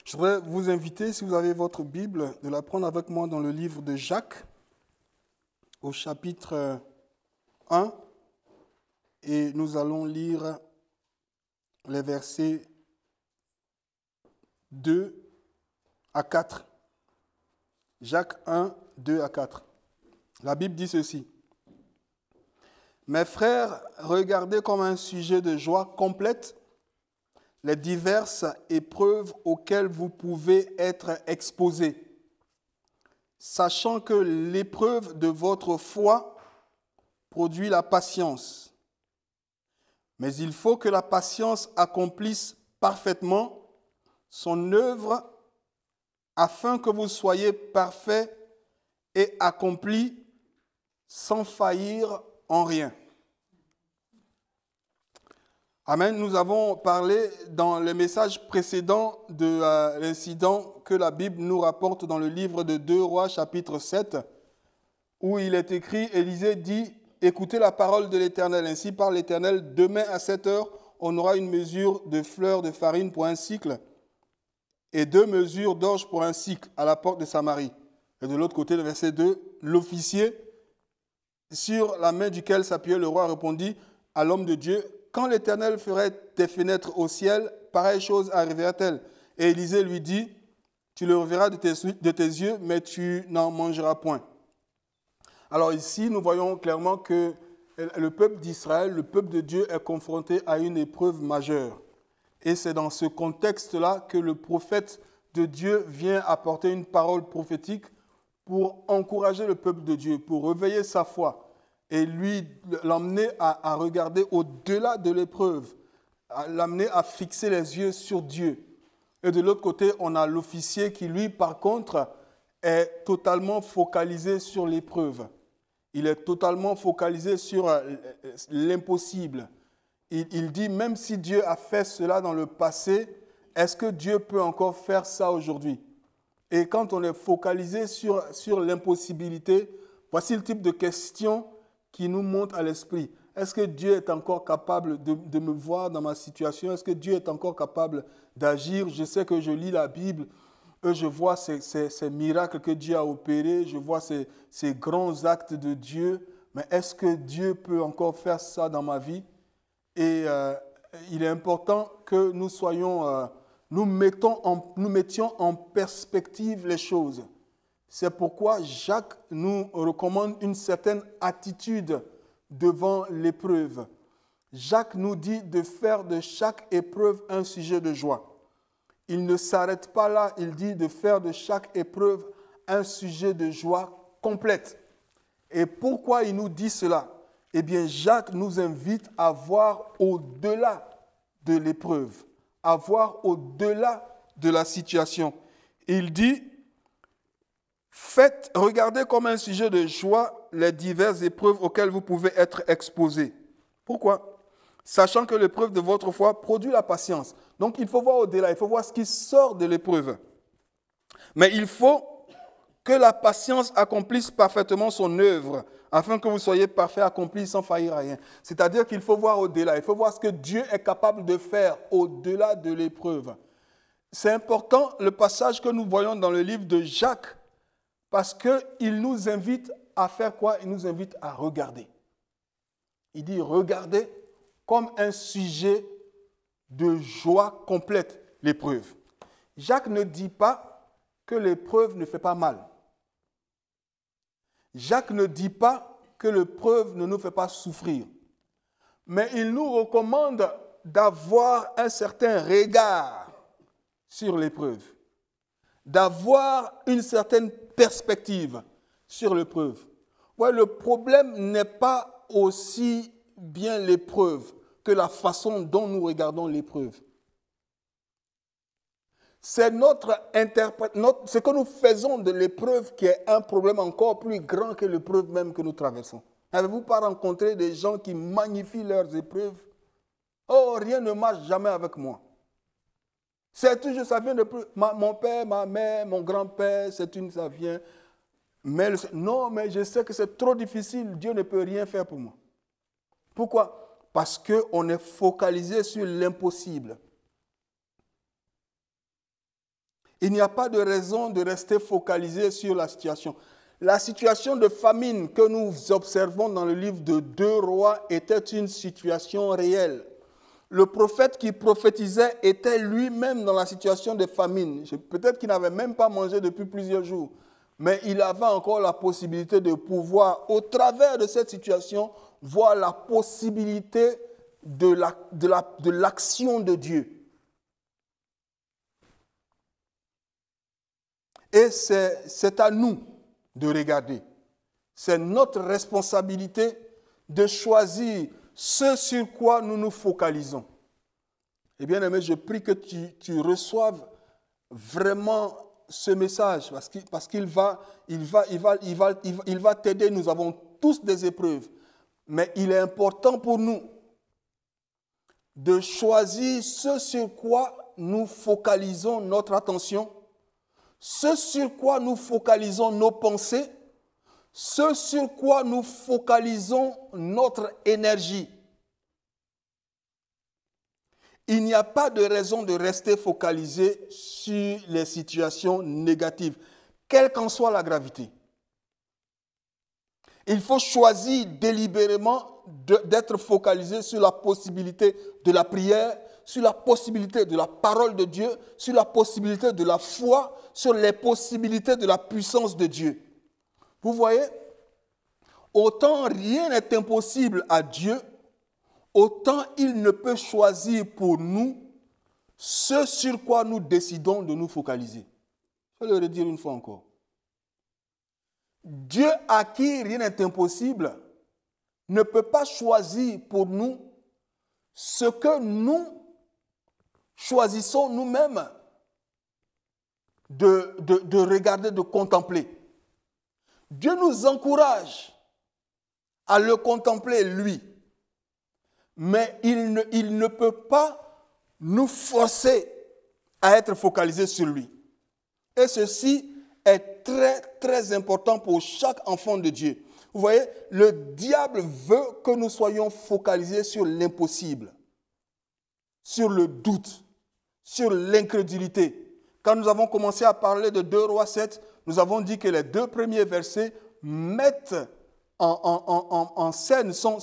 Je voudrais vous inviter, si vous avez votre Bible, de la prendre avec moi dans le livre de Jacques, au chapitre 1, et nous allons lire les versets 2 à 4. Jacques 1, 2 à 4. La Bible dit ceci. Mes frères, regardez comme un sujet de joie complète les diverses épreuves auxquelles vous pouvez être exposés, sachant que l'épreuve de votre foi produit la patience. Mais il faut que la patience accomplisse parfaitement son œuvre afin que vous soyez parfaits et accomplis sans faillir en rien. Amen. Nous avons parlé dans le message précédent de l'incident que la Bible nous rapporte dans le livre de 2 Rois, chapitre 7, où il est écrit, Élisée dit, « Écoutez la parole de l'Éternel. Ainsi parle l'Éternel, demain à 7 heures, on aura une mesure de fleur de farine pour un cycle et 2 mesures d'orge pour un cycle à la porte de Samarie. » Et de l'autre côté, le verset 2, l'officier, sur la main duquel s'appuyait le roi, répondit à l'homme de Dieu, « Quand l'Éternel ferait tes fenêtres au ciel, pareille chose arrivera-t-elle » Et Élisée lui dit, « Tu le reverras de tes yeux, mais tu n'en mangeras point. » Alors ici, nous voyons clairement que le peuple d'Israël, le peuple de Dieu, est confronté à une épreuve majeure. Et c'est dans ce contexte-là que le prophète de Dieu vient apporter une parole prophétique pour encourager le peuple de Dieu, pour réveiller sa foi et lui l'emmener à regarder au-delà de l'épreuve, à l'amener à fixer les yeux sur Dieu. Et de l'autre côté, on a l'officier qui, lui, par contre, est totalement focalisé sur l'épreuve. Il est totalement focalisé sur l'impossible. Il dit, même si Dieu a fait cela dans le passé, est-ce que Dieu peut encore faire ça aujourd'hui? Et quand on est focalisé sur l'impossibilité, voici le type de question qui nous monte à l'esprit. Est-ce que Dieu est encore capable de me voir dans ma situation? Est-ce que Dieu est encore capable d'agir? Je sais que je lis la Bible, je vois ces miracles que Dieu a opérés, je vois ces grands actes de Dieu, mais est-ce que Dieu peut encore faire ça dans ma vie? Et il est important que nous soyons... nous mettions en perspective les choses. C'est pourquoi Jacques nous recommande une certaine attitude devant l'épreuve. Jacques nous dit de faire de chaque épreuve un sujet de joie. Il ne s'arrête pas là, il dit de faire de chaque épreuve un sujet de joie complète. Et pourquoi il nous dit cela? Eh bien, Jacques nous invite à voir au-delà de l'épreuve, à voir au-delà de la situation. Il dit, regardez comme un sujet de joie les diverses épreuves auxquelles vous pouvez être exposés. Pourquoi? Sachant que l'épreuve de votre foi produit la patience. Donc, il faut voir au-delà, il faut voir ce qui sort de l'épreuve. Mais il faut que la patience accomplisse parfaitement son œuvre, afin que vous soyez parfaits, accomplis sans faillir à rien. C'est-à-dire qu'il faut voir au-delà, il faut voir ce que Dieu est capable de faire au-delà de l'épreuve. C'est important le passage que nous voyons dans le livre de Jacques, parce qu'il nous invite à faire quoi? Il nous invite à regarder. Il dit regardez comme un sujet de joie complète l'épreuve. Jacques ne dit pas que l'épreuve ne fait pas mal. Jacques ne dit pas que l'épreuve ne nous fait pas souffrir. Mais il nous recommande d'avoir un certain regard sur l'épreuve, d'avoir une certaine perspective sur l'épreuve. Ouais, le problème n'est pas aussi bien l'épreuve que la façon dont nous regardons l'épreuve. C'est ce que nous faisons de l'épreuve qui est un problème encore plus grand que l'épreuve même que nous traversons. N'avez-vous pas rencontré des gens qui magnifient leurs épreuves? Oh, rien ne marche jamais avec moi. C'est toujours, ça vient de plus. Mon père, ma mère, mon grand-père, ça vient. Non, mais je sais que c'est trop difficile. Dieu ne peut rien faire pour moi. Pourquoi? Parce qu'on est focalisé sur l'impossible. Il n'y a pas de raison de rester focalisé sur la situation. La situation de famine que nous observons dans le livre de 2 Rois était une situation réelle. Le prophète qui prophétisait était lui-même dans la situation de famine. Peut-être qu'il n'avait même pas mangé depuis plusieurs jours, mais il avait encore la possibilité de pouvoir, au travers de cette situation, voir la possibilité de l'action de Dieu. Et c'est à nous de regarder. C'est notre responsabilité de choisir ce sur quoi nous nous focalisons. Et bien aimé, je prie que tu reçoives vraiment ce message parce qu'il va t'aider. Nous avons tous des épreuves, mais il est important pour nous de choisir ce sur quoi nous focalisons notre attention, ce sur quoi nous focalisons nos pensées, ce sur quoi nous focalisons notre énergie. Il n'y a pas de raison de rester focalisé sur les situations négatives, quelle qu'en soit la gravité. Il faut choisir délibérément d'être focalisé sur la possibilité de la prière, sur la possibilité de la parole de Dieu, sur la possibilité de la foi, sur les possibilités de la puissance de Dieu. Vous voyez, autant rien n'est impossible à Dieu, autant il ne peut choisir pour nous ce sur quoi nous décidons de nous focaliser. Je vais le redire une fois encore. Dieu à qui rien n'est impossible ne peut pas choisir pour nous ce que nous choisissons nous-mêmes de regarder, de contempler. Dieu nous encourage à le contempler, lui. Mais il ne peut pas nous forcer à être focalisés sur lui. Et ceci est très, très important pour chaque enfant de Dieu. Vous voyez, le diable veut que nous soyons focalisés sur l'impossible, sur le doute, sur l'incrédulité. Quand nous avons commencé à parler de 2 Rois 7, nous avons dit que les 2 premiers versets mettent en scène sont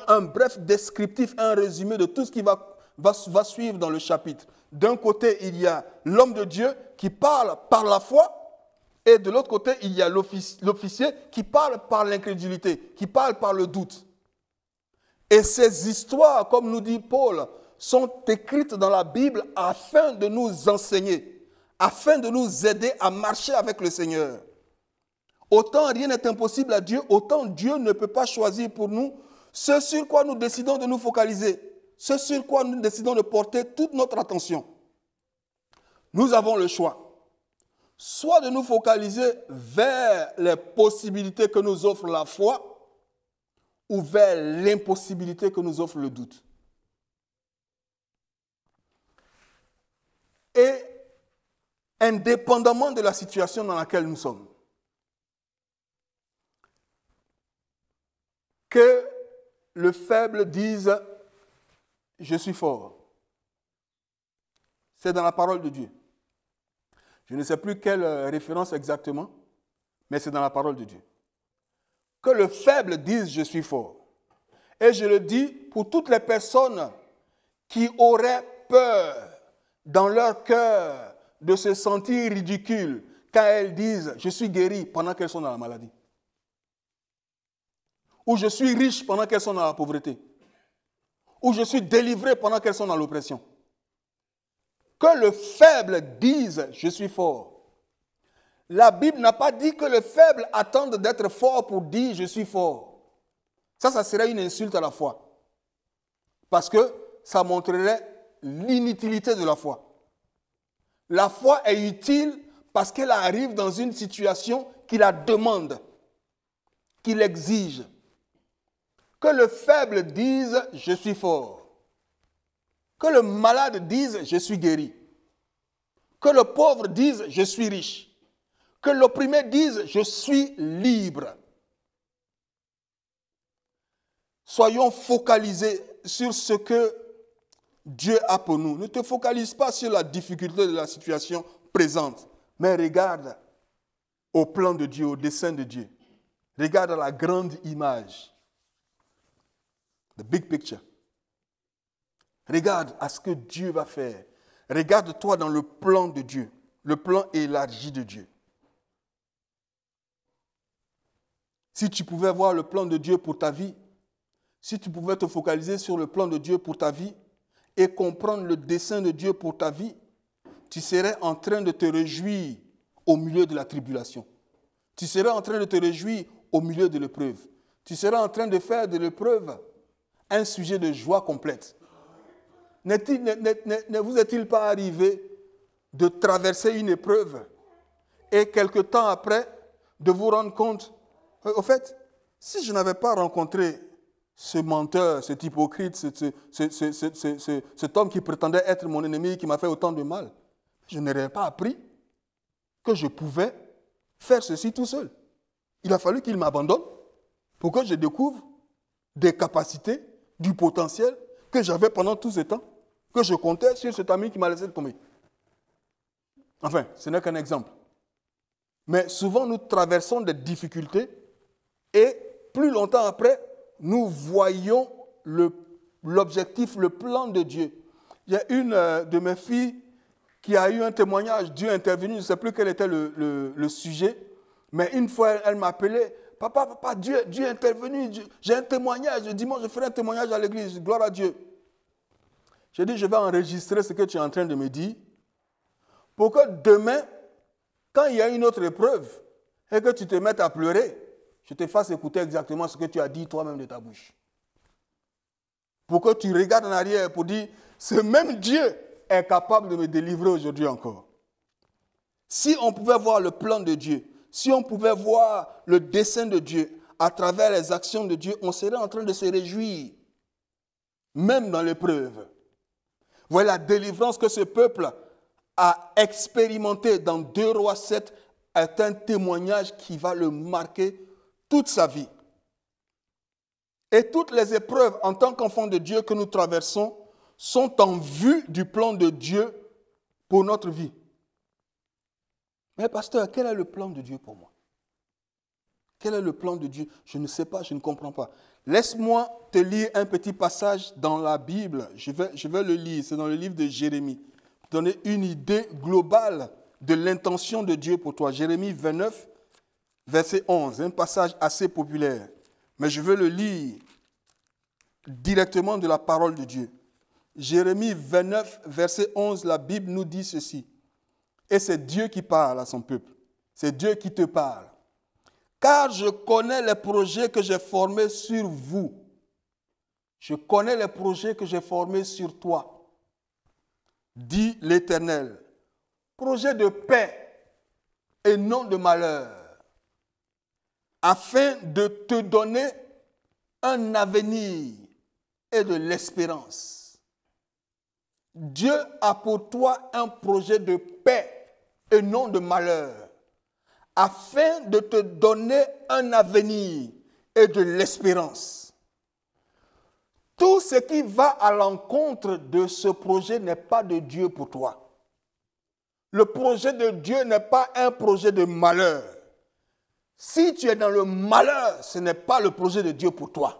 un bref descriptif, un résumé de tout ce qui va suivre dans le chapitre. D'un côté, il y a l'homme de Dieu qui parle par la foi, et de l'autre côté, il y a l'officier qui parle par l'incrédulité, qui parle par le doute. Et ces histoires, comme nous dit Paul, sont écrites dans la Bible afin de nous enseigner, afin de nous aider à marcher avec le Seigneur. Autant rien n'est impossible à Dieu, autant Dieu ne peut pas choisir pour nous ce sur quoi nous décidons de nous focaliser, ce sur quoi nous décidons de porter toute notre attention. Nous avons le choix, soit de nous focaliser vers les possibilités que nous offre la foi, ou vers l'impossibilité que nous offre le doute. Et indépendamment de la situation dans laquelle nous sommes, que le faible dise « je suis fort ». C'est dans la parole de Dieu. Je ne sais plus quelle référence exactement, mais c'est dans la parole de Dieu. Que le faible dise « je suis fort ». Et je le dis pour toutes les personnes qui auraient peur dans leur cœur de se sentir ridicules quand elles disent « je suis guéri » pendant qu'elles sont dans la maladie. Ou je suis riche pendant qu'elles sont dans la pauvreté. Ou je suis délivré pendant qu'elles sont dans l'oppression. Que le faible dise « je suis fort ». La Bible n'a pas dit que le faible attende d'être fort pour dire « je suis fort ». Ça serait une insulte à la foi. Parce que ça montrerait l'inutilité de la foi. La foi est utile parce qu'elle arrive dans une situation qui la demande, qui l'exige. Que le faible dise « je suis fort ». Que le malade dise « je suis guéri ». Que le pauvre dise « je suis riche ». Que l'opprimé dise « je suis libre ». Soyons focalisés sur ce que Dieu a pour nous. Ne te focalise pas sur la difficulté de la situation présente, mais regarde au plan de Dieu, au dessein de Dieu. Regarde à la grande image. The big picture. Regarde à ce que Dieu va faire. Regarde-toi dans le plan de Dieu, le plan élargi de Dieu. Si tu pouvais voir le plan de Dieu pour ta vie, si tu pouvais te focaliser sur le plan de Dieu pour ta vie et comprendre le dessein de Dieu pour ta vie, tu serais en train de te réjouir au milieu de la tribulation. Tu serais en train de te réjouir au milieu de l'épreuve. Tu serais en train de faire de l'épreuve un sujet de joie complète. Ne vous est-il pas arrivé de traverser une épreuve et quelque temps après de vous rendre compte, au fait, si je n'avais pas rencontré ce menteur, cet hypocrite, cet homme qui prétendait être mon ennemi, qui m'a fait autant de mal, je n'aurais pas appris que je pouvais faire ceci tout seul. Il a fallu qu'il m'abandonne pour que je découvre des capacités, du potentiel que j'avais pendant tout ce temps, que je comptais sur cet ami qui m'a laissé tomber. Enfin, ce n'est qu'un exemple. Mais souvent, nous traversons des difficultés et plus longtemps après, nous voyons l'objectif, le plan de Dieu. Il y a une de mes filles qui a eu un témoignage, Dieu est intervenu, je ne sais plus quel était le sujet, mais une fois, elle m'a appelé, papa, Dieu est intervenu, j'ai un témoignage, dimanche, je ferai un témoignage à l'église, gloire à Dieu. J'ai dit, je vais enregistrer ce que tu es en train de me dire, pour que demain, quand il y a une autre épreuve, et que tu te mettes à pleurer, je te fasse écouter exactement ce que tu as dit toi-même de ta bouche. Pour que tu regardes en arrière pour dire, ce même Dieu est capable de me délivrer aujourd'hui encore. Si on pouvait voir le plan de Dieu, si on pouvait voir le dessein de Dieu à travers les actions de Dieu, on serait en train de se réjouir, même dans l'épreuve. Voilà la délivrance que ce peuple a expérimentée dans 2 Rois 7 est un témoignage qui va le marquer toute sa vie. Et toutes les épreuves en tant qu'enfants de Dieu que nous traversons sont en vue du plan de Dieu pour notre vie. Mais pasteur, quel est le plan de Dieu pour moi? Quel est le plan de Dieu? Je ne sais pas, je ne comprends pas. Laisse-moi te lire un petit passage dans la Bible. Je vais le lire, c'est dans le livre de Jérémie. Pour donner une idée globale de l'intention de Dieu pour toi. Jérémie 29, verset 11, un passage assez populaire. Mais je veux le lire directement de la parole de Dieu. Jérémie 29, verset 11, la Bible nous dit ceci. Et c'est Dieu qui parle à son peuple. C'est Dieu qui te parle. Car je connais les projets que j'ai formés sur vous. Je connais les projets que j'ai formés sur toi, dit l'Éternel. Projet de paix et non de malheur, afin de te donner un avenir et de l'espérance. Dieu a pour toi un projet de paix et non de malheur, afin de te donner un avenir et de l'espérance. Tout ce qui va à l'encontre de ce projet n'est pas de Dieu pour toi. Le projet de Dieu n'est pas un projet de malheur. Si tu es dans le malheur, ce n'est pas le projet de Dieu pour toi.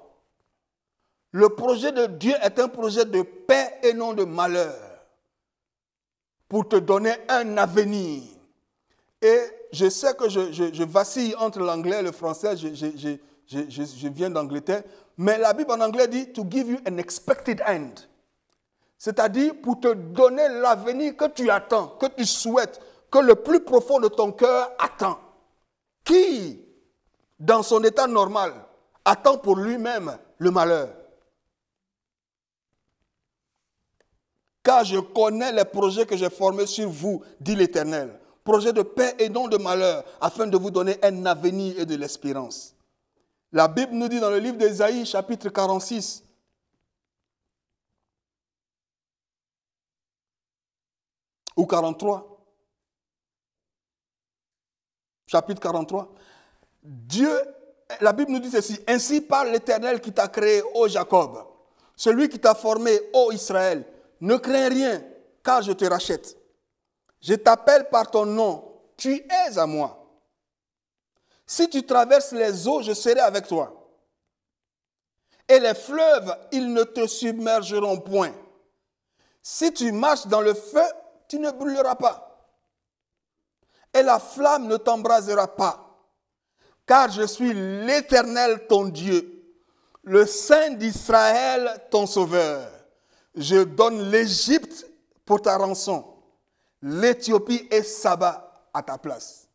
Le projet de Dieu est un projet de paix et non de malheur, pour te donner un avenir. Et je sais que je vacille entre l'anglais et le français, je viens d'Angleterre, mais la Bible en anglais dit « to give you an expected end ». C'est-à-dire pour te donner l'avenir que tu attends, que tu souhaites, que le plus profond de ton cœur attend. Qui, dans son état normal, attend pour lui-même le malheur? Car je connais les projets que j'ai formés sur vous, dit l'Éternel. Projets de paix et non de malheur, afin de vous donner un avenir et de l'espérance. La Bible nous dit dans le livre d'Ésaïe, chapitre 46, ou 43, chapitre 43, la Bible nous dit ceci, « Ainsi parle l'Éternel qui t'a créé, ô Jacob, celui qui t'a formé, ô Israël. Ne crains rien, car je te rachète. Je t'appelle par ton nom, tu es à moi. Si tu traverses les eaux, je serai avec toi. Et les fleuves, ils ne te submergeront point. Si tu marches dans le feu, tu ne brûleras pas. Et la flamme ne t'embrasera pas. Car je suis l'Éternel, ton Dieu, le Saint d'Israël, ton Sauveur. Je donne l'Égypte pour ta rançon, l'Éthiopie et Saba à ta place.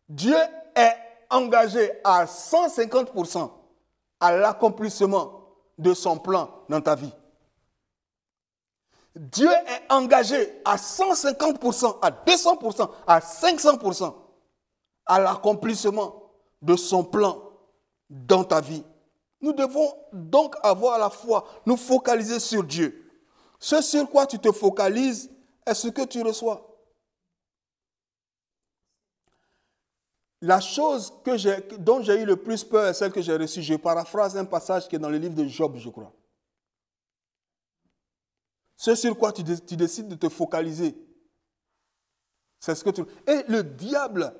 Dieu est engagé à 150% à l'accomplissement de son plan dans ta vie. Dieu est engagé à 150%, à 200%, à 500% à l'accomplissement de son plan dans ta vie. Nous devons donc avoir la foi, nous focaliser sur Dieu. Ce sur quoi tu te focalises est ce que tu reçois. La chose dont j'ai eu le plus peur est celle que j'ai reçue. Je paraphrase un passage qui est dans le livre de Job, je crois. Ce sur quoi tu décides de te focaliser, c'est ce que tu... Et le diable,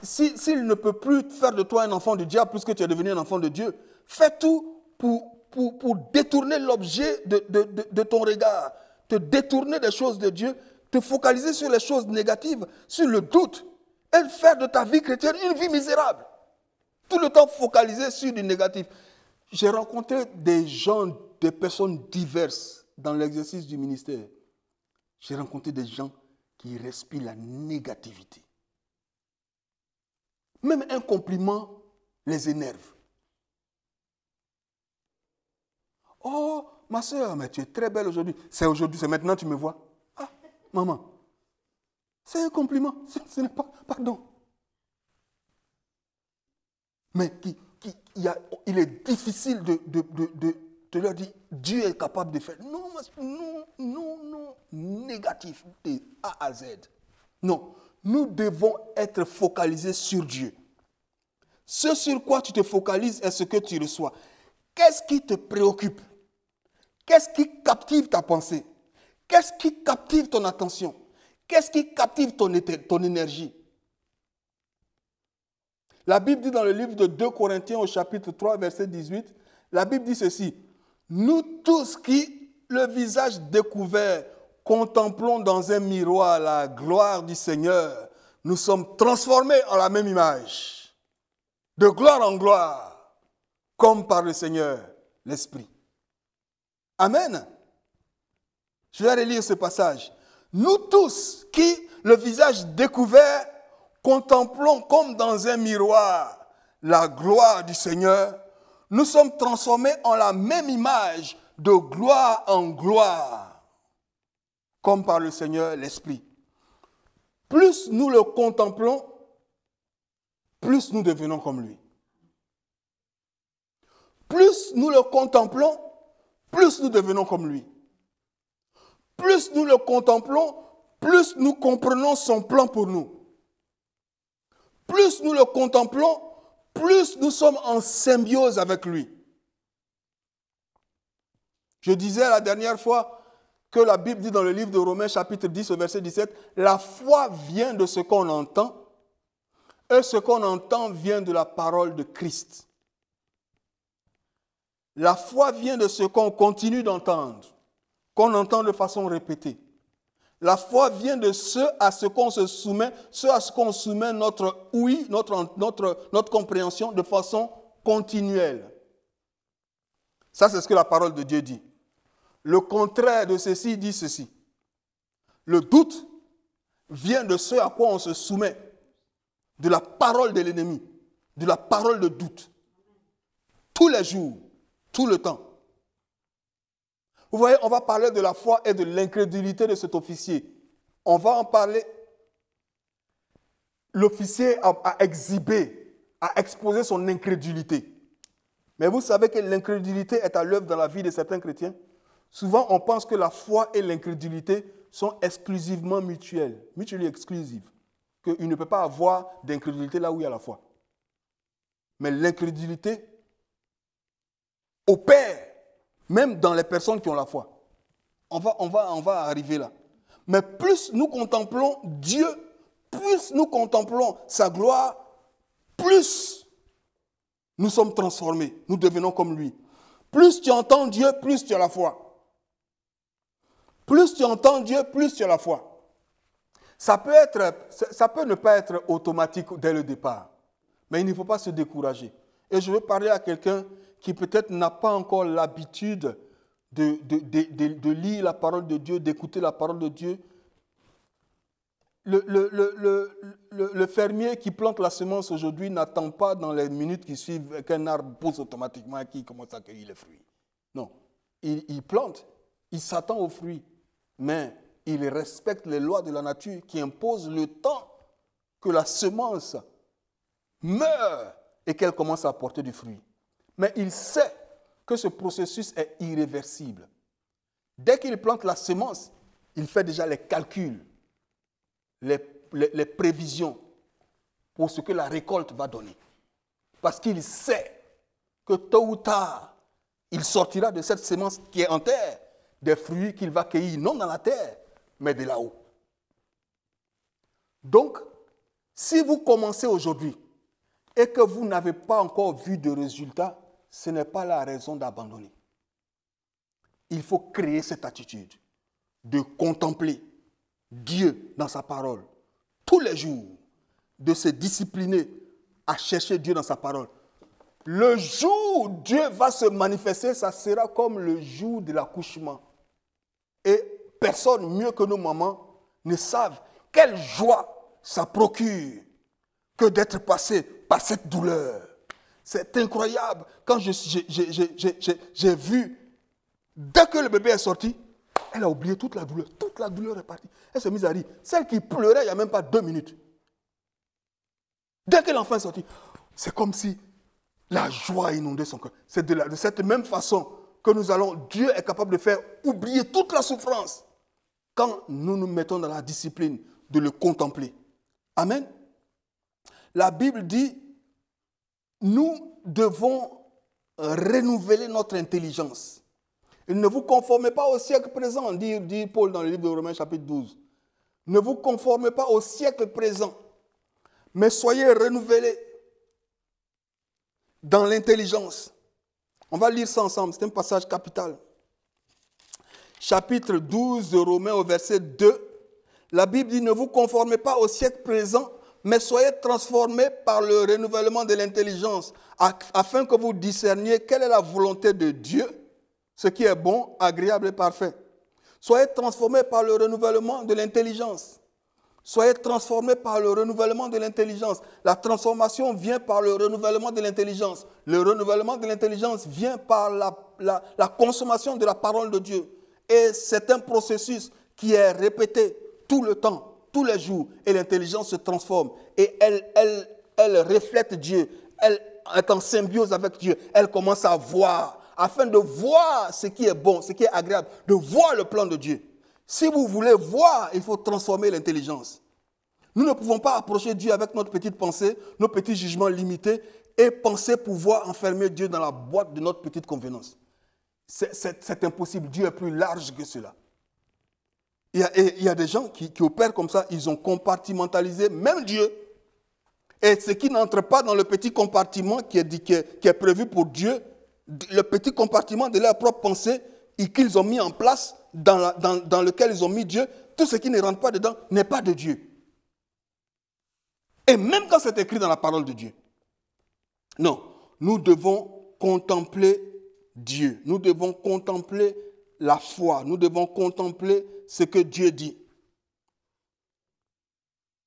s'il ne peut plus faire de toi un enfant de diable puisque tu es devenu un enfant de Dieu, fais tout pour détourner l'objet de ton regard, te détourner des choses de Dieu, te focaliser sur les choses négatives, sur le doute, et faire de ta vie chrétienne une vie misérable. Tout le temps focalisé sur du négatif. J'ai rencontré des gens, des personnes diverses dans l'exercice du ministère. J'ai rencontré des gens qui respirent la négativité. Même un compliment les énerve. Oh, ma soeur, mais tu es très belle aujourd'hui. C'est aujourd'hui, c'est maintenant que tu me vois. Ah, maman, c'est un compliment, ce n'est pas, pardon. Mais il est difficile de leur dire, Dieu est capable de faire. Non, négatif, de A à Z. Non, nous devons être focalisés sur Dieu. Ce sur quoi tu te focalises est ce que tu reçois. Qu'est-ce qui te préoccupe? Qu'est-ce qui captive ta pensée? Qu'est-ce qui captive ton attention? Qu'est-ce qui captive ton énergie? La Bible dit dans le livre de 2 Corinthiens au chapitre 3, verset 18, la Bible dit ceci: nous tous qui, le visage découvert, contemplons dans un miroir la gloire du Seigneur, nous sommes transformés en la même image, de gloire en gloire, comme par le Seigneur, l'Esprit. Amen. Je vais relire ce passage. Nous tous qui, le visage découvert, contemplons comme dans un miroir la gloire du Seigneur, nous sommes transformés en la même image, de gloire en gloire, comme par le Seigneur l'Esprit. Plus nous le contemplons, plus nous devenons comme lui. Plus nous le contemplons, plus nous devenons comme lui. Plus nous le contemplons, plus nous comprenons son plan pour nous. Plus nous le contemplons, plus nous sommes en symbiose avec lui. Je disais la dernière fois que la Bible dit dans le livre de Romains chapitre 10 au verset 17, la foi vient de ce qu'on entend, et ce qu'on entend vient de la parole de Christ. La foi vient de ce qu'on continue d'entendre, qu'on entend de façon répétée. La foi vient de ce à ce qu'on se soumet, ce à ce qu'on soumet notre oui, notre compréhension de façon continuelle. Ça, c'est ce que la parole de Dieu dit. Le contraire de ceci dit ceci. Le doute vient de ce à quoi on se soumet, de la parole de l'ennemi, de la parole de doute. Tous les jours, tout le temps. Vous voyez, on va parler de la foi et de l'incrédulité de cet officier. On va en parler. L'officier a exhibé, a exposé son incrédulité. Mais vous savez que l'incrédulité est à l'œuvre dans la vie de certains chrétiens. Souvent, on pense que la foi et l'incrédulité sont exclusivement mutuelles, mutually exclusives. Qu'il ne peut pas avoir d'incrédulité là où il y a la foi. Mais l'incrédulité opère même dans les personnes qui ont la foi. On va arriver là. Mais plus nous contemplons Dieu, plus nous contemplons sa gloire, plus nous sommes transformés, nous devenons comme lui. Plus tu entends Dieu, plus tu as la foi. Plus tu entends Dieu, plus tu as la foi. Ça peut ne pas être automatique dès le départ, mais il ne faut pas se décourager. Et je veux parler à quelqu'un qui peut-être n'a pas encore l'habitude de lire la parole de Dieu, d'écouter la parole de Dieu. Le fermier qui plante la semence aujourd'hui n'attend pas dans les minutes qui suivent qu'un arbre pousse automatiquement et qu'il commence à cueillir les fruits. Non, il plante, il s'attend aux fruits, mais il respecte les lois de la nature qui imposent le temps que la semence meure et qu'elle commence à porter du fruit. Mais il sait que ce processus est irréversible. Dès qu'il plante la semence, il fait déjà les calculs, les prévisions pour ce que la récolte va donner. Parce qu'il sait que tôt ou tard, il sortira de cette semence qui est en terre des fruits qu'il va cueillir, non dans la terre, mais de là-haut. Donc, si vous commencez aujourd'hui et que vous n'avez pas encore vu de résultat, ce n'est pas la raison d'abandonner. Il faut créer cette attitude de contempler Dieu dans sa parole tous les jours, de se discipliner à chercher Dieu dans sa parole. Le jour où Dieu va se manifester, ça sera comme le jour de l'accouchement. Et personne mieux que nos mamans ne savent quelle joie ça procure que d'être passé par cette douleur. C'est incroyable. Quand j'ai vu, dès que le bébé est sorti, elle a oublié toute la douleur. Toute la douleur est partie. Elle s'est mise à rire. Celle qui pleurait il n'y a même pas 2 minutes. Dès que l'enfant est sorti, c'est comme si la joie a inondé son cœur. C'est de cette même façon que Dieu est capable de faire oublier toute la souffrance quand nous nous mettons dans la discipline de le contempler. Amen. La Bible dit, nous devons renouveler notre intelligence. Et ne vous conformez pas au siècle présent, dit Paul dans le livre de Romains chapitre 12. Ne vous conformez pas au siècle présent, mais soyez renouvelés dans l'intelligence. On va lire ça ensemble, c'est un passage capital. Chapitre 12 de Romains au verset 2. La Bible dit, ne vous conformez pas au siècle présent, mais soyez transformés par le renouvellement de l'intelligence, afin que vous discerniez quelle est la volonté de Dieu, ce qui est bon, agréable et parfait. Soyez transformés par le renouvellement de l'intelligence. Soyez transformés par le renouvellement de l'intelligence. La transformation vient par le renouvellement de l'intelligence. Le renouvellement de l'intelligence vient par la consommation de la parole de Dieu. Et c'est un processus qui est répété tout le temps, tous les jours. Et l'intelligence se transforme. Et elle reflète Dieu. Elle est en symbiose avec Dieu. Elle commence à voir, afin de voir ce qui est bon, ce qui est agréable, de voir le plan de Dieu. Si vous voulez voir, il faut transformer l'intelligence. Nous ne pouvons pas approcher Dieu avec notre petite pensée, nos petits jugements limités et penser pouvoir enfermer Dieu dans la boîte de notre petite convenance. C'est impossible. Dieu est plus large que cela. Il y a des gens qui opèrent comme ça, ils ont compartimentalisé même Dieu. Et ce qui n'entre pas dans le petit compartiment qui est prévu pour Dieu, le petit compartiment de leur propre pensée et qu'ils ont mis en place, dans lequel ils ont mis Dieu, tout ce qui ne rentre pas dedans n'est pas de Dieu. Et même quand c'est écrit dans la parole de Dieu. Non, nous devons contempler Dieu. Nous devons contempler la foi. Nous devons contempler ce que Dieu dit.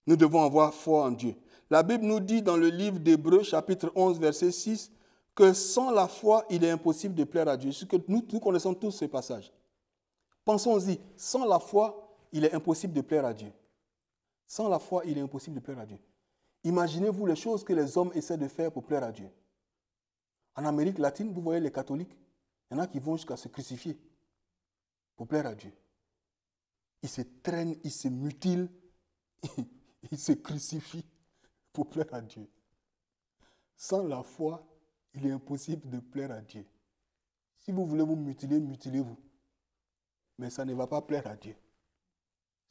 Nous devons avoir foi en Dieu. La Bible nous dit dans le livre d'Hébreux, chapitre 11, verset 6, que sans la foi, il est impossible de plaire à Dieu. Nous connaissons tous ces passages. Pensons-y, sans la foi, il est impossible de plaire à Dieu. Sans la foi, il est impossible de plaire à Dieu. Imaginez-vous les choses que les hommes essaient de faire pour plaire à Dieu. En Amérique latine, vous voyez les catholiques, il y en a qui vont jusqu'à se crucifier pour plaire à Dieu. Ils se traînent, ils se mutilent, ils se crucifient pour plaire à Dieu. Sans la foi, il est impossible de plaire à Dieu. Si vous voulez vous mutiler, mutilez-vous. mais ça ne va pas plaire à Dieu.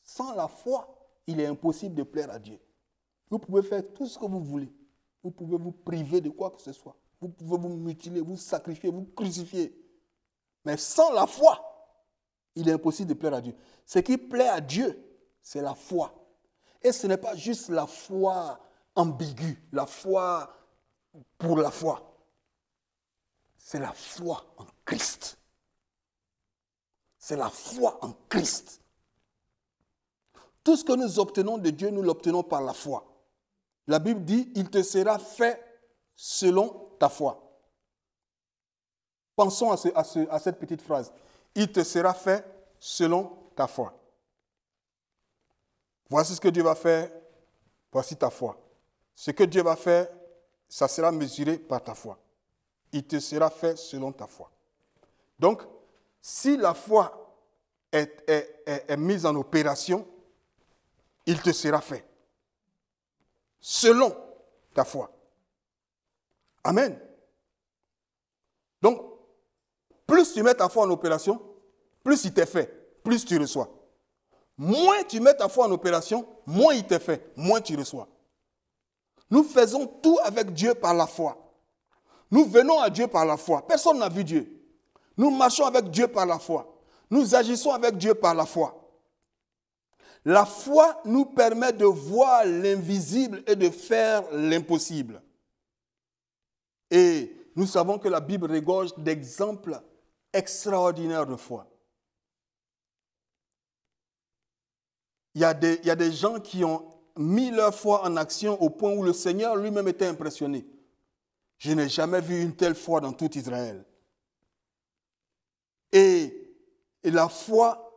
Sans la foi, il est impossible de plaire à Dieu. Vous pouvez faire tout ce que vous voulez. Vous pouvez vous priver de quoi que ce soit. Vous pouvez vous mutiler, vous sacrifier, vous crucifier. Mais sans la foi, il est impossible de plaire à Dieu. Ce qui plaît à Dieu, c'est la foi. Et ce n'est pas juste la foi ambiguë, la foi pour la foi. C'est la foi en Christ. C'est la foi en Christ. Tout ce que nous obtenons de Dieu, nous l'obtenons par la foi. La Bible dit, il te sera fait selon ta foi. Pensons à cette petite phrase. Il te sera fait selon ta foi. Voici ce que Dieu va faire, voici ta foi. Ce que Dieu va faire, ça sera mesuré par ta foi. Il te sera fait selon ta foi. Donc, si la foi est mise en opération, il te sera fait selon ta foi. Amen. Donc, plus tu mets ta foi en opération, plus il t'est fait, plus tu reçois. Moins tu mets ta foi en opération, moins il t'est fait, moins tu reçois. Nous faisons tout avec Dieu par la foi. Nous venons à Dieu par la foi. Personne n'a vu Dieu. Nous marchons avec Dieu par la foi. Nous agissons avec Dieu par la foi. La foi nous permet de voir l'invisible et de faire l'impossible. Et nous savons que la Bible regorge d'exemples extraordinaires de foi. Il y a des gens qui ont mis leur foi en action au point où le Seigneur lui-même était impressionné. Je n'ai jamais vu une telle foi dans tout Israël. Et la foi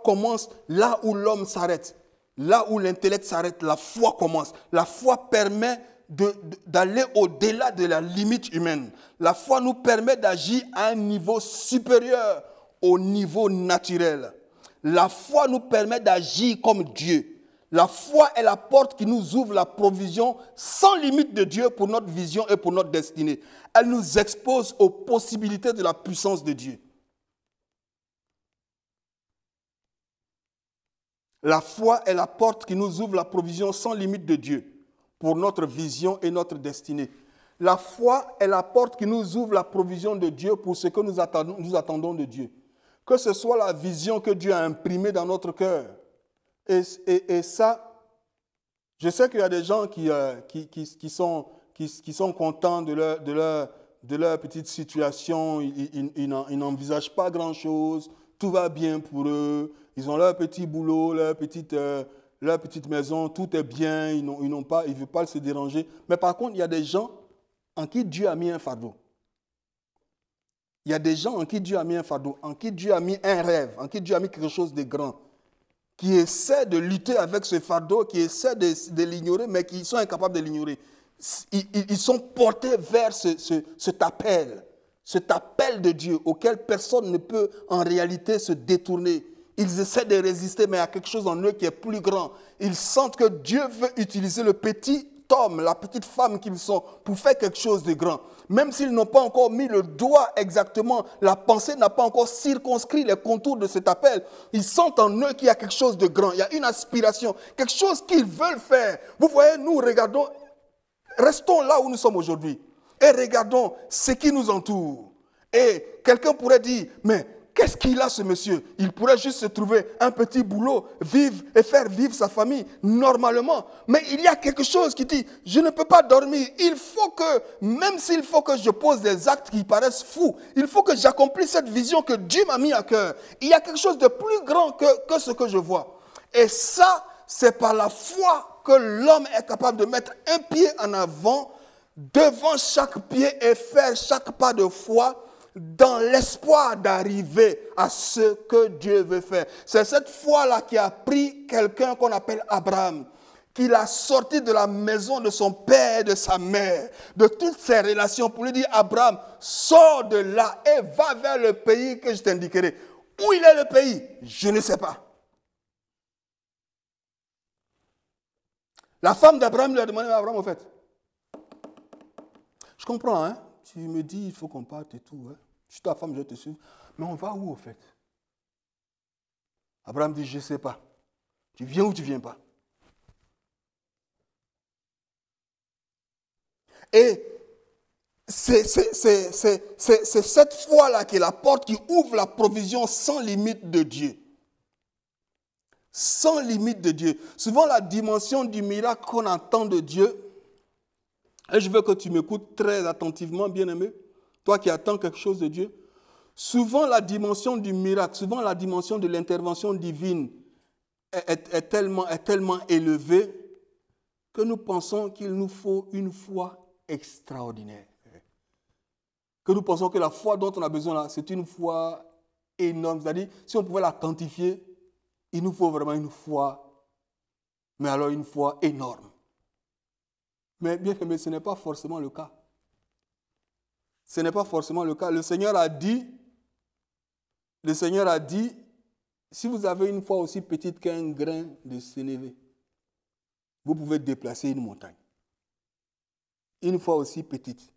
commence là où l'homme s'arrête. Là où l'intellect s'arrête, la foi commence. La foi permet d'aller au-delà de la limite humaine. La foi nous permet d'agir à un niveau supérieur au niveau naturel. La foi nous permet d'agir comme Dieu. La foi est la porte qui nous ouvre la provision sans limite de Dieu pour notre vision et pour notre destinée. Elle nous expose aux possibilités de la puissance de Dieu. La foi est la porte qui nous ouvre la provision sans limite de Dieu pour notre vision et notre destinée. La foi est la porte qui nous ouvre la provision de Dieu pour ce que nous attendons de Dieu. Que ce soit la vision que Dieu a imprimée dans notre cœur. Et ça, je sais qu'il y a des gens qui sont contents de leur petite situation. Ils n'envisagent pas grand-chose. Tout va bien pour eux. Ils ont leur petit boulot, leur petite maison. Tout est bien. Ils ne veulent pas se déranger. Mais par contre, il y a des gens en qui Dieu a mis un fardeau. Il y a des gens en qui Dieu a mis un fardeau, en qui Dieu a mis un rêve, en qui Dieu a mis quelque chose de grand, qui essaient de lutter avec ce fardeau, qui essaient de l'ignorer, mais qui sont incapables de l'ignorer. Ils sont portés vers cet appel de Dieu auquel personne ne peut en réalité se détourner. Ils essaient de résister, mais il y a quelque chose en eux qui est plus grand. Ils sentent que Dieu veut utiliser le petit homme, la petite femme qu'ils sont, pour faire quelque chose de grand. Même s'ils n'ont pas encore mis le doigt exactement, la pensée n'a pas encore circonscrit les contours de cet appel, ils sentent en eux qu'il y a quelque chose de grand, il y a une aspiration, quelque chose qu'ils veulent faire. Vous voyez, nous regardons, restons là où nous sommes aujourd'hui et regardons ce qui nous entoure. Et quelqu'un pourrait dire, mais qu'est-ce qu'il a ce monsieur? Il pourrait juste se trouver un petit boulot, vivre et faire vivre sa famille normalement. Mais il y a quelque chose qui dit, je ne peux pas dormir. Il faut que, même s'il faut que je pose des actes qui paraissent fous, il faut que j'accomplisse cette vision que Dieu m'a mis à cœur. Il y a quelque chose de plus grand que ce que je vois. Et ça, c'est par la foi que l'homme est capable de mettre un pied en avant devant chaque pied et faire chaque pas de foi dans l'espoir d'arriver à ce que Dieu veut faire. C'est cette foi-là qui a pris quelqu'un qu'on appelle Abraham, qui l'a sorti de la maison de son père et de sa mère, de toutes ses relations, pour lui dire, Abraham, sors de là et va vers le pays que je t'indiquerai. Où il est le pays? Je ne sais pas. La femme d'Abraham lui a demandé à Abraham, au fait, je comprends, hein? Tu me dis, il faut qu'on parte et tout. Hein? Je suis ta femme, je te suis. Mais on va où au fait? Abraham dit, je ne sais pas. Tu viens ou tu ne viens pas? Et c'est cette foi-là qui est la porte qui ouvre la provision sans limite de Dieu. Sans limite de Dieu. Souvent, la dimension du miracle qu'on entend de Dieu, et je veux que tu m'écoutes très attentivement, bien-aimé, toi qui attends quelque chose de Dieu, souvent la dimension du miracle, souvent la dimension de l'intervention divine est tellement élevée que nous pensons qu'il nous faut une foi extraordinaire. Que nous pensons que la foi dont on a besoin là, c'est une foi énorme. C'est-à-dire, si on pouvait la quantifier, il nous faut vraiment une foi, mais alors une foi énorme. Mais bien aimé, ce n'est pas forcément le cas. Ce n'est pas forcément le cas. Le Seigneur a dit, si vous avez une foi aussi petite qu'un grain de sénévé, vous pouvez déplacer une montagne. Une foi aussi petite.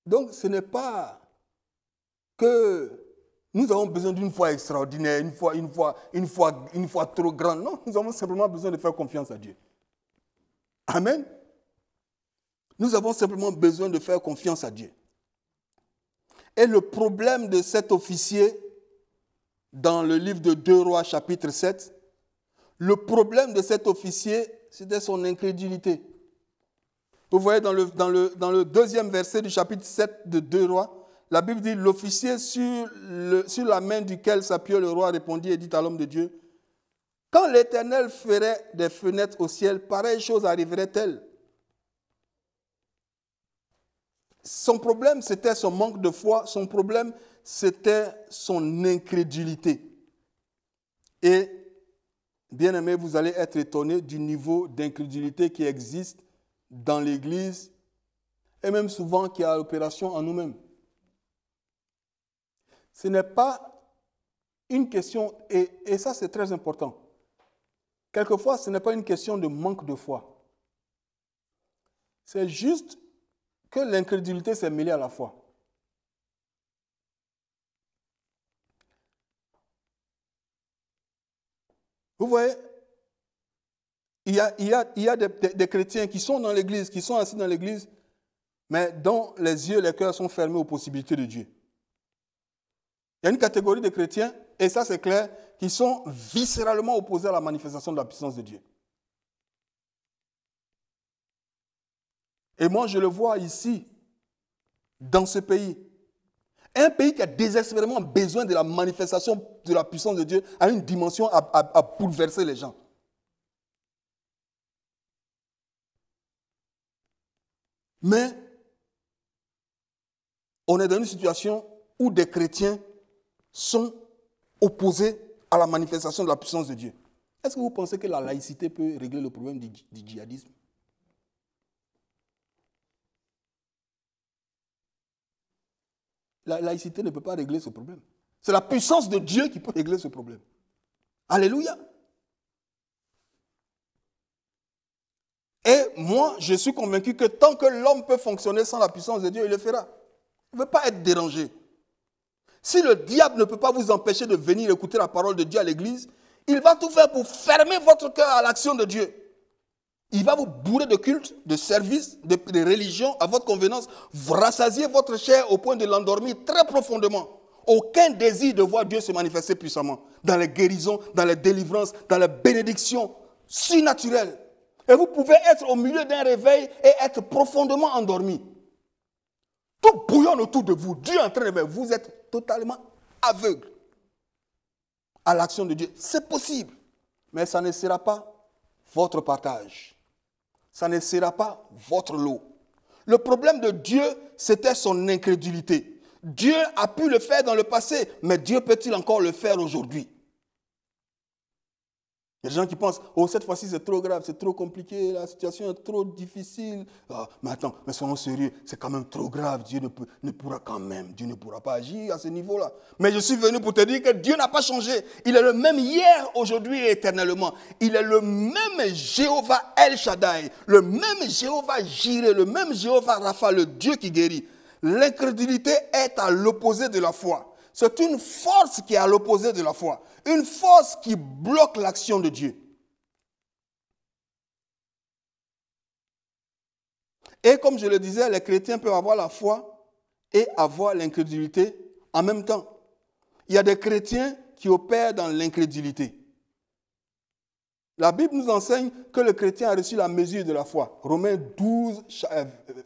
Donc, ce n'est pas que nous avons besoin d'une foi extraordinaire, une foi trop grande. Non, nous avons simplement besoin de faire confiance à Dieu. Amen. Nous avons simplement besoin de faire confiance à Dieu. Et le problème de cet officier, dans le livre de 2 Rois, chapitre 7, le problème de cet officier, c'était son incrédulité. Vous voyez dans le deuxième verset du chapitre 7 de 2 Rois, la Bible dit, l'officier sur la main duquel s'appuyait le roi répondit et dit à l'homme de Dieu, quand l'Éternel ferait des fenêtres au ciel, pareille chose arriverait-elle? Son problème, c'était son manque de foi. Son problème, c'était son incrédulité. Et, bien aimé, vous allez être étonné du niveau d'incrédulité qui existe dans l'Église et même souvent qui a l'opération en nous-mêmes. Ce n'est pas une question, et ça c'est très important. Quelquefois, ce n'est pas une question de manque de foi. C'est juste que l'incrédulité s'est mêlée à la foi. Vous voyez, il y a des chrétiens qui sont dans l'église, qui sont assis dans l'église, mais dont les yeux et les cœurs sont fermés aux possibilités de Dieu. Il y a une catégorie de chrétiens, et ça c'est clair, qui sont viscéralement opposés à la manifestation de la puissance de Dieu. Et moi, je le vois ici, dans ce pays. Un pays qui a désespérément besoin de la manifestation de la puissance de Dieu à une dimension à bouleverser les gens. Mais on est dans une situation où des chrétiens sont opposés à la manifestation de la puissance de Dieu. Est-ce que vous pensez que la laïcité peut régler le problème du djihadisme? La laïcité ne peut pas régler ce problème. C'est la puissance de Dieu qui peut régler ce problème. Alléluia. Et moi, je suis convaincu que tant que l'homme peut fonctionner sans la puissance de Dieu, il le fera. Il ne veut pas être dérangé. Si le diable ne peut pas vous empêcher de venir écouter la parole de Dieu à l'église, il va tout faire pour fermer votre cœur à l'action de Dieu. Il va vous bourrer de culte, de services, de religion à votre convenance. Vous rassasiez votre chair au point de l'endormir très profondément. Aucun désir de voir Dieu se manifester puissamment dans les guérisons, dans les délivrances, dans les bénédictions surnaturelles. Et vous pouvez être au milieu d'un réveil et être profondément endormi. Tout bouillonne autour de vous. Dieu est en train de faire. Vous êtes totalement aveugle à l'action de Dieu. C'est possible. Mais ça ne sera pas votre partage. Ça ne sera pas votre lot. Le problème de Dieu, c'était son incrédulité. Dieu a pu le faire dans le passé, mais Dieu peut-il encore le faire aujourd'hui? Il y a des gens qui pensent, oh, cette fois-ci c'est trop grave, c'est trop compliqué, la situation est trop difficile. Oh, mais attends, mais soyons sérieux, c'est quand même trop grave, Dieu ne pourra pas agir à ce niveau-là. Mais je suis venu pour te dire que Dieu n'a pas changé. Il est le même hier, aujourd'hui et éternellement. Il est le même Jéhovah El Shaddai, le même Jéhovah Jireh, le même Jéhovah Rapha, le Dieu qui guérit. L'incrédulité est à l'opposé de la foi. C'est une force qui est à l'opposé de la foi. Une force qui bloque l'action de Dieu. Et comme je le disais, les chrétiens peuvent avoir la foi et avoir l'incrédulité en même temps. Il y a des chrétiens qui opèrent dans l'incrédulité. La Bible nous enseigne que le chrétien a reçu la mesure de la foi. Romains 12,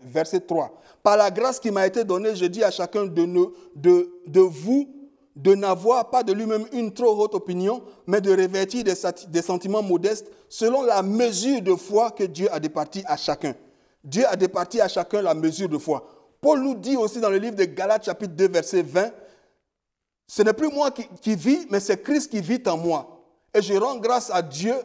verset 3. Par la grâce qui m'a été donnée, je dis à chacun de vous de n'avoir pas de lui-même une trop haute opinion, mais de revêtir des sentiments modestes selon la mesure de foi que Dieu a départie à chacun. Dieu a départi à chacun la mesure de foi. Paul nous dit aussi dans le livre de Galates, chapitre 2, verset 20, « Ce n'est plus moi qui vis, mais c'est Christ qui vit en moi. Et je rends grâce à Dieu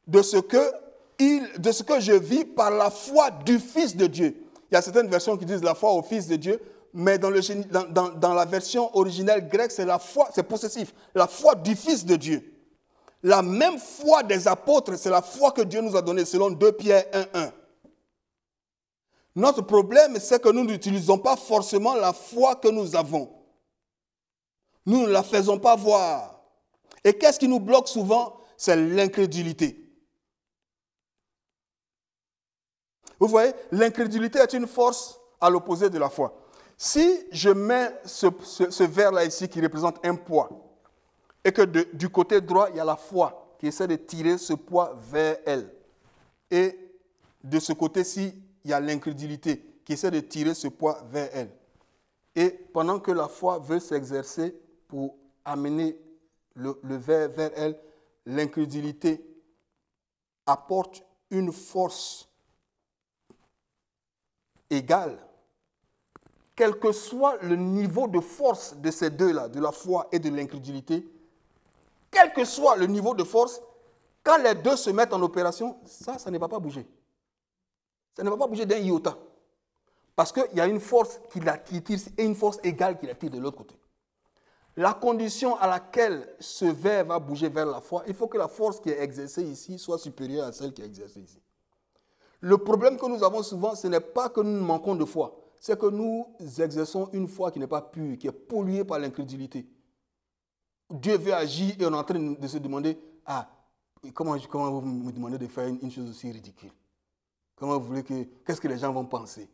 de ce que je vis par la foi du Fils de Dieu. » Il y a certaines versions qui disent la foi au Fils de Dieu, mais dans la version originelle grecque, c'est la foi, c'est possessif, la foi du Fils de Dieu. La même foi des apôtres, c'est la foi que Dieu nous a donnée, selon 2 Pierre 1:1. Notre problème, c'est que nous n'utilisons pas forcément la foi que nous avons. Nous ne la faisons pas voir. Et qu'est-ce qui nous bloque souvent? C'est l'incrédulité. Vous voyez, l'incrédulité est une force à l'opposé de la foi. Si je mets ce verre-là ici qui représente un poids, et que du côté droit, il y a la foi qui essaie de tirer ce poids vers elle, et de ce côté-ci, il y a l'incrédulité qui essaie de tirer ce poids vers elle. Et pendant que la foi veut s'exercer pour amener le verre vers elle, l'incrédulité apporte une force égale. Quel que soit le niveau de force de ces deux-là, de la foi et de l'incrédulité, quel que soit le niveau de force, quand les deux se mettent en opération, ça ne va pas bouger. Ça ne va pas bouger d'un iota. Parce qu'il y a une force qui tire et une force égale qui la tire de l'autre côté. La condition à laquelle ce verre va bouger vers la foi, il faut que la force qui est exercée ici soit supérieure à celle qui est exercée ici. Le problème que nous avons souvent, ce n'est pas que nous manquons de foi, c'est que nous exerçons une foi qui n'est pas pure, qui est polluée par l'incrédulité. Dieu veut agir et on est en train de se demander, comment vous me demandez de faire une chose aussi ridicule? Comment vous voulez qu'est-ce que les gens vont penser?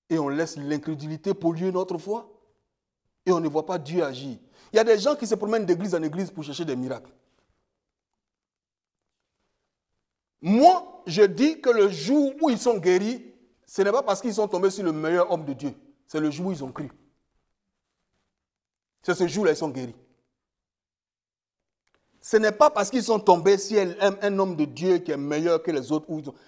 Et on laisse l'incrédulité polluer notre foi et on ne voit pas Dieu agir. Il y a des gens qui se promènent d'église en église pour chercher des miracles. Moi, je dis que le jour où ils sont guéris, ce n'est pas parce qu'ils sont tombés sur le meilleur homme de Dieu. C'est le jour où ils ont cru. C'est ce jour-là ils sont guéris. Ce n'est pas parce qu'ils sont tombés sur un homme de Dieu qui est meilleur que les autres.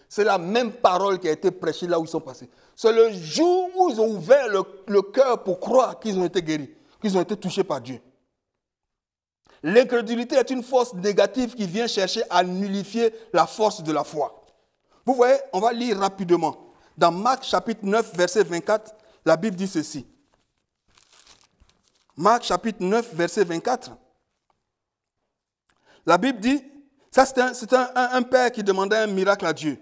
C'est la même parole qui a été prêchée là où ils sont passés. C'est le jour où ils ont ouvert le cœur pour croire qu'ils ont été guéris, qu'ils ont été touchés par Dieu. L'incrédulité est une force négative qui vient chercher à nullifier la force de la foi. Vous voyez, on va lire rapidement. Dans Marc chapitre 9, verset 24, la Bible dit ceci. Marc chapitre 9, verset 24. La Bible dit, ça c'est un père qui demandait un miracle à Dieu.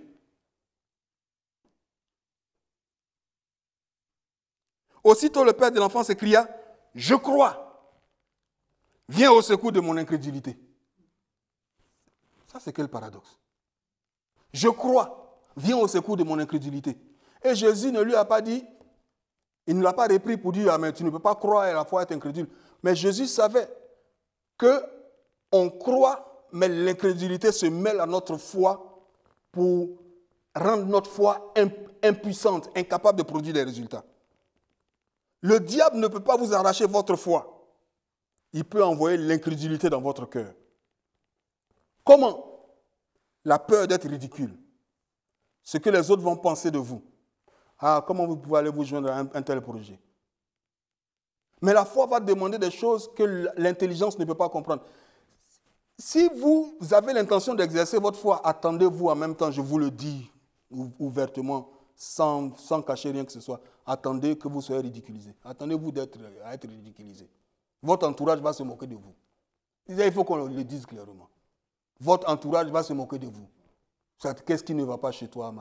Aussitôt le père de l'enfant s'écria, « Je crois, viens au secours de mon incrédulité. » Ça c'est quel paradoxe? Je crois, viens au secours de mon incrédulité. Et Jésus ne lui a pas dit, il ne l'a pas repris pour dire, mais tu ne peux pas croire et à la fois être incrédule. Mais Jésus savait qu'on croit, mais l'incrédulité se mêle à notre foi pour rendre notre foi impuissante, incapable de produire des résultats. Le diable ne peut pas vous arracher votre foi. Il peut envoyer l'incrédulité dans votre cœur. Comment? La peur d'être ridicule. Ce que les autres vont penser de vous. Comment vous pouvez aller vous joindre à un tel projet? Mais la foi va demander des choses que l'intelligence ne peut pas comprendre. Si vous avez l'intention d'exercer votre foi, attendez-vous en même temps, je vous le dis ouvertement, sans cacher rien que ce soit. Attendez que vous soyez ridiculisé. Attendez-vous à être ridiculisé. Votre entourage va se moquer de vous. Il faut qu'on le dise clairement. Votre entourage va se moquer de vous. Qu'est-ce qui ne va pas chez toi,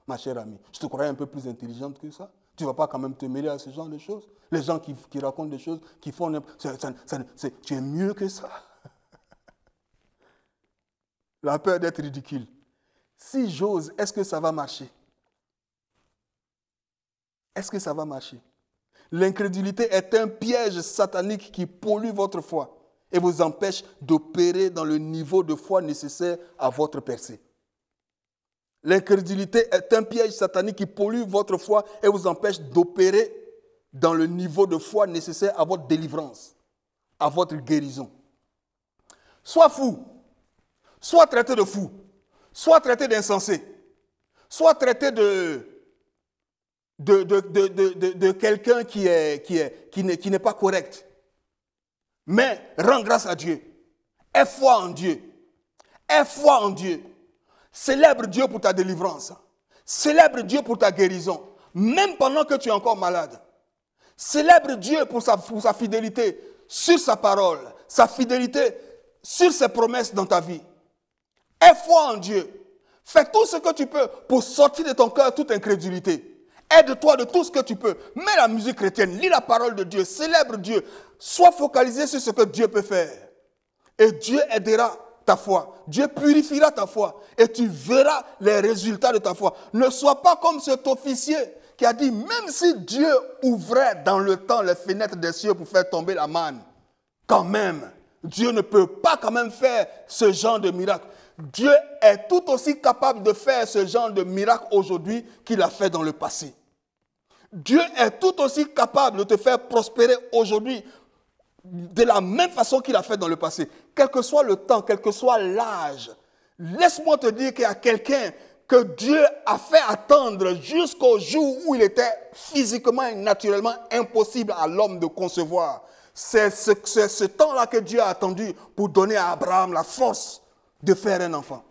ma chère amie? Je te croyais un peu plus intelligente que ça. Tu ne vas pas quand même te mêler à ce genre de choses. Les gens qui racontent des choses, qui font... tu es mieux que ça. La peur d'être ridicule. Si j'ose, est-ce que ça va marcher? Est-ce que ça va marcher? L'incrédulité est un piège satanique qui pollue votre foi et vous empêche d'opérer dans le niveau de foi nécessaire à votre percée. L'incrédulité est un piège satanique qui pollue votre foi et vous empêche d'opérer dans le niveau de foi nécessaire à votre délivrance, à votre guérison. Sois fou, sois traité de fou, sois traité d'insensé, sois traité de quelqu'un qui n'est pas correct. Mais rends grâce à Dieu. Aie foi en Dieu. Aie foi en Dieu. Célèbre Dieu pour ta délivrance. Célèbre Dieu pour ta guérison. Même pendant que tu es encore malade. Célèbre Dieu pour sa fidélité sur sa parole. Sa fidélité sur ses promesses dans ta vie. Aie foi en Dieu. Fais tout ce que tu peux pour sortir de ton cœur toute incrédulité. Aide-toi de tout ce que tu peux. Mets la musique chrétienne, lis la parole de Dieu, célèbre Dieu. Sois focalisé sur ce que Dieu peut faire. Et Dieu aidera ta foi. Dieu purifiera ta foi. Et tu verras les résultats de ta foi. Ne sois pas comme cet officier qui a dit, même si Dieu ouvrait dans le temps les fenêtres des cieux pour faire tomber la manne, quand même, Dieu ne peut pas quand même faire ce genre de miracle. Dieu est tout aussi capable de faire ce genre de miracle aujourd'hui qu'il a fait dans le passé. Dieu est tout aussi capable de te faire prospérer aujourd'hui de la même façon qu'il a fait dans le passé. Quel que soit le temps, quel que soit l'âge, laisse-moi te dire qu'il y a quelqu'un que Dieu a fait attendre jusqu'au jour où il était physiquement et naturellement impossible à l'homme de concevoir. C'est ce temps-là que Dieu a attendu pour donner à Abraham la force de faire un enfant.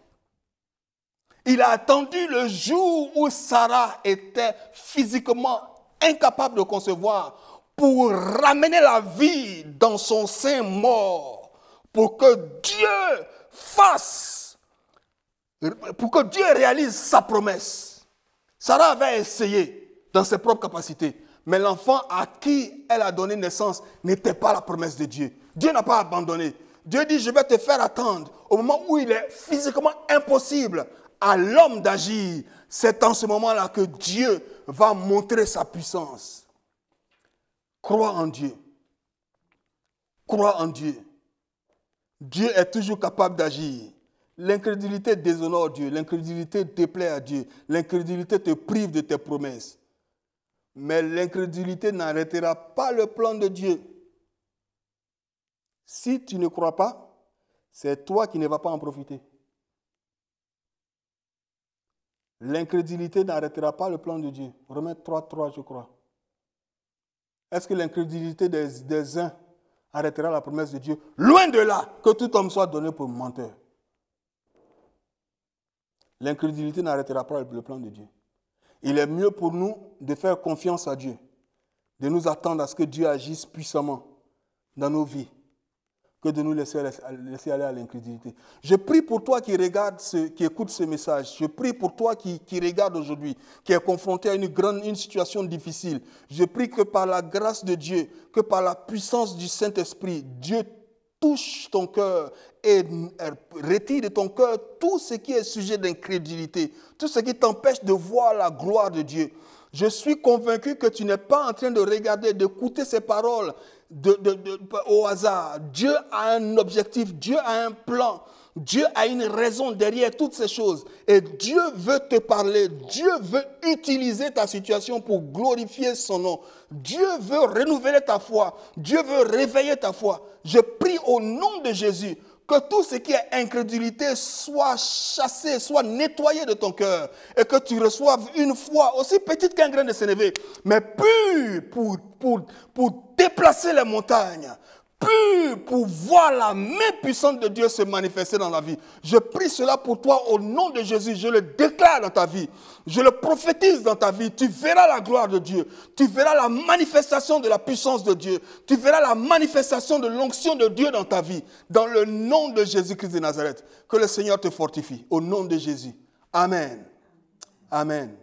Il a attendu le jour où Sarah était physiquement incapable de concevoir pour ramener la vie dans son sein mort, pour que Dieu réalise sa promesse. Sarah avait essayé dans ses propres capacités, mais l'enfant à qui elle a donné naissance n'était pas la promesse de Dieu. Dieu n'a pas abandonné. Dieu dit, je vais te faire attendre au moment où il est physiquement impossible à l'homme d'agir. C'est en ce moment-là que Dieu va montrer sa puissance. Crois en Dieu. Crois en Dieu. Dieu est toujours capable d'agir. L'incrédulité déshonore Dieu. L'incrédulité déplaît à Dieu. L'incrédulité te prive de tes promesses. Mais l'incrédulité n'arrêtera pas le plan de Dieu. Si tu ne crois pas, c'est toi qui ne vas pas en profiter. L'incrédulité n'arrêtera pas le plan de Dieu. Romains 3:3, je crois. Est-ce que l'incrédulité des uns arrêtera la promesse de Dieu? Loin de là, que tout homme soit donné pour menteur. L'incrédulité n'arrêtera pas le plan de Dieu. Il est mieux pour nous de faire confiance à Dieu, de nous attendre à ce que Dieu agisse puissamment dans nos vies, que de nous laisser aller à l'incrédulité. Je prie pour toi qui regarde, qui écoute ce message. Je prie pour toi qui regarde aujourd'hui, qui est confronté à une situation difficile. Je prie que par la grâce de Dieu, que par la puissance du Saint-Esprit, Dieu touche ton cœur et retire de ton cœur tout ce qui est sujet d'incrédulité, tout ce qui t'empêche de voir la gloire de Dieu. Je suis convaincu que tu n'es pas en train de regarder, d'écouter ces paroles au hasard. Dieu a un objectif, Dieu a un plan, Dieu a une raison derrière toutes ces choses. Et Dieu veut te parler, Dieu veut utiliser ta situation pour glorifier son nom. Dieu veut renouveler ta foi, Dieu veut réveiller ta foi. Je prie au nom de Jésus que tout ce qui est incrédulité soit chassé, soit nettoyé de ton cœur et que tu reçoives une foi aussi petite qu'un grain de sénévé, mais pure pour déplacer les montagnes, pure pour voir la main puissante de Dieu se manifester dans la vie. Je prie cela pour toi au nom de Jésus. Je le déclare dans ta vie. Je le prophétise dans ta vie. Tu verras la gloire de Dieu. Tu verras la manifestation de la puissance de Dieu. Tu verras la manifestation de l'onction de Dieu dans ta vie. Dans le nom de Jésus-Christ de Nazareth. Que le Seigneur te fortifie. Au nom de Jésus. Amen. Amen.